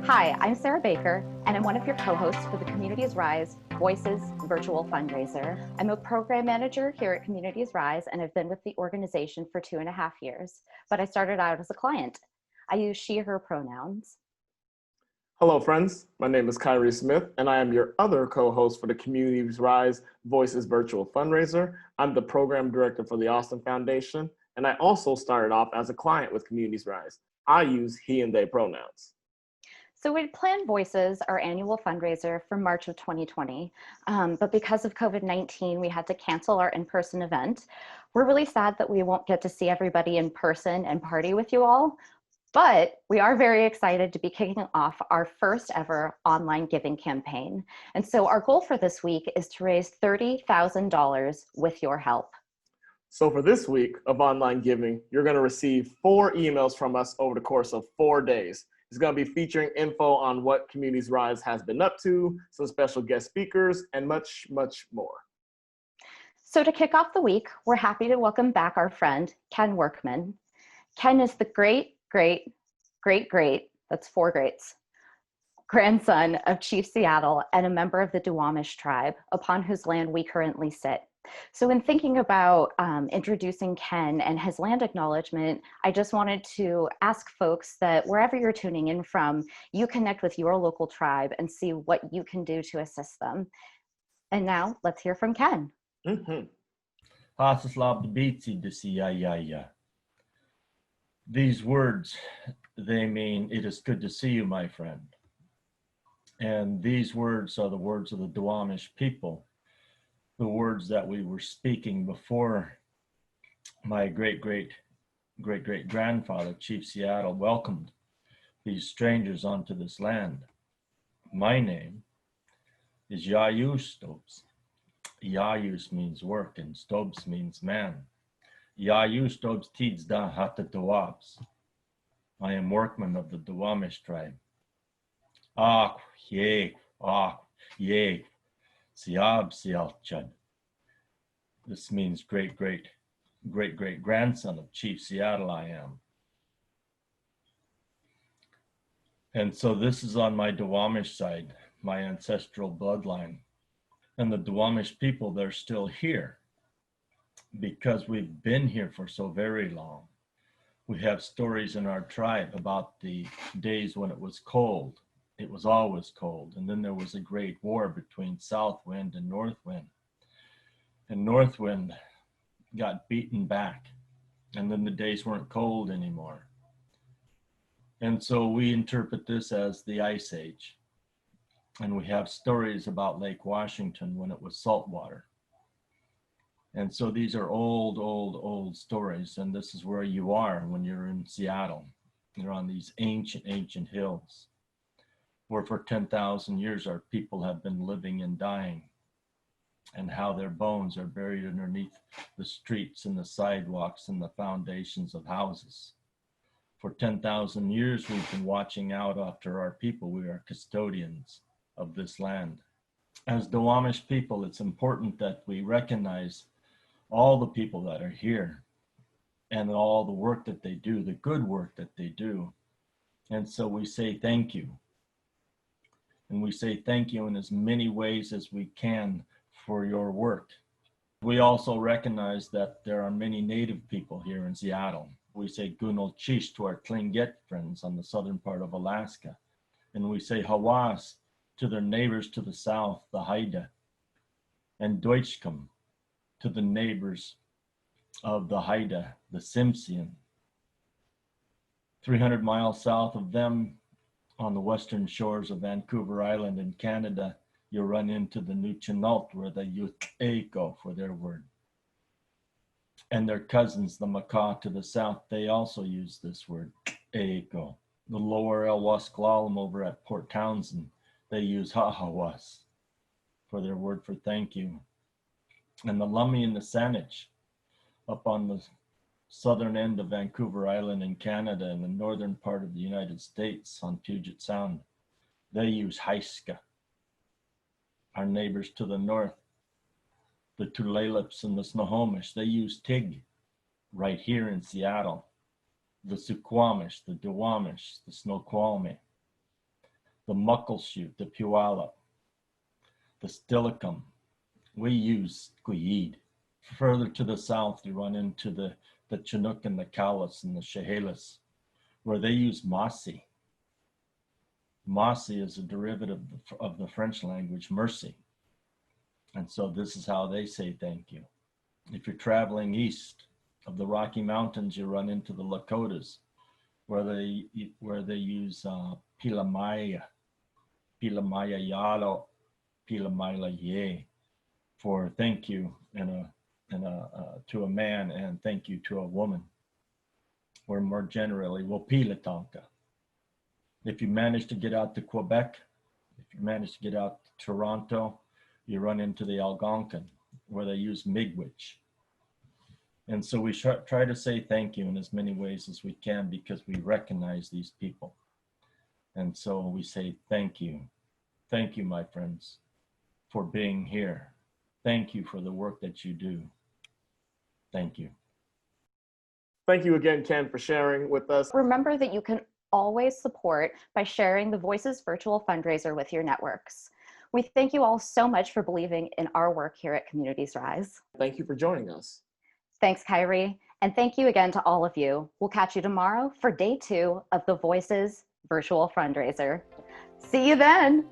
Hi, I'm Sarah Baker, and I'm one of your co-hosts for the Communities Rise Voices virtual fundraiser. I'm a program manager here at Communities Rise, and I've been with the organization for 2.5 years, but I started out as a client. I use she, her pronouns. Hello, friends. My name is Kyrie Smith, and I am your other co-host for the Communities Rise Voices virtual fundraiser. I'm the program director for the Austin Foundation, and I also started off as a client with Communities Rise. I use he and they pronouns. So we'd planned Voices, our annual fundraiser, for March of 2020, but because of COVID-19, we had to cancel our in-person event. We're really sad that we won't get to see everybody in person and party with you all, but we are very excited to be kicking off our first ever online giving campaign. And so our goal for this week is to raise $30,000 with your help. So for this week of online giving, you're going to receive 4 emails from us over the course of 4 days. It's going to be featuring info on what Communities Rise has been up to, some special guest speakers, and much, much more. So to kick off the week, we're happy to welcome back our friend, Ken Workman. Ken is the great, that's 4 greats, grandson of Chief Seattle and a member of the Duwamish tribe, upon whose land we currently sit. So in thinking about introducing Ken and his land acknowledgement, I just wanted to ask folks that wherever you're tuning in from, you connect with your local tribe and see what you can do to assist them. And now let's hear from Ken. These words, they mean, it is good to see you, my friend. And these words are the words of the Duwamish people, the words that we were speaking before my great-great-great-great-grandfather, Chief Seattle, welcomed these strangers onto this land. My name is Yayus Stobes. Yayus means work and Stobes means man. Yayus Stobes Tids da Hata Dawabs. I am workman of the Duwamish tribe. Siab Sialchad. This means great-great-great-great-grandson of Chief Seattle I am. And so this is on my Duwamish side, my ancestral bloodline. And the Duwamish people, they're still here because we've been here for so very long. We have stories in our tribe about the days when it was cold. It was always cold. And then there was a great war between South Wind and North Wind. And North Wind got beaten back. And then the days weren't cold anymore. And so we interpret this as the Ice Age. And we have stories about Lake Washington when it was saltwater. And so these are old stories. And this is where you are when you're in Seattle. You're on these ancient hills, where for 10,000 years our people have been living and dying, and how their bones are buried underneath the streets and the sidewalks and the foundations of houses. For 10,000 years we've been watching out after our people. We are custodians of this land. As Duwamish people, it's important that we recognize all the people that are here and all the work that they do, the good work that they do. And so we say thank you. And we say thank you in as many ways as we can for your work. We also recognize that there are many native people here in Seattle. We say Gunal Chish to our Tlingit friends on the southern part of Alaska. And we say Hawas to their neighbors to the south, the Haida. And Deutschkom to the neighbors of the Haida, the Tsimshian. 300 miles south of them, on the western shores of Vancouver Island in Canada, you'll run into the Nuu-chah-nulth, where they use Eiko for their word. And their cousins, the Makah to the south, they also use this word, Eiko. The lower Elwasklalam over at Port Townsend, they use Hahawas for their word for thank you. And the Lummi and the Saanich up on the southern end of Vancouver Island in Canada and the northern part of the United States on Puget Sound, they use Haiska. Our neighbors to the north, the Tulalip's and the Snohomish, they use Tig right here in Seattle. The Suquamish, the Duwamish, the Snoqualmie. the Muckleshoot, the Puyallup, the Steilacoom. We use Squeed. Further to the south, you run into the Chinook and the Cowlitz and the Chehalis, where they use Mossy. Mossy is a derivative of the French language, mercy. And so this is how they say thank you. If you're traveling east of the Rocky Mountains, you run into the Lakotas, where they use Pilamaya Yalo, Pilamaya Ye, for thank you to a man and thank you to a woman, or more generally, Wapilatonka. If you manage to get out to Quebec, if you manage to get out to Toronto, you run into the Algonquin, where they use Miigwech. And so we try to say thank you in as many ways as we can, because we recognize these people. And so we say thank you. Thank you, my friends, for being here. Thank you for the work that you do. Thank you. Thank you again, Ken, for sharing with us. Remember that you can always support by sharing the Voices Virtual Fundraiser with your networks. We thank you all so much for believing in our work here at Communities Rise. Thank you for joining us. Thanks, Kyrie. And thank you again to all of you. We'll catch you tomorrow for day 2 of the Voices Virtual Fundraiser. See you then.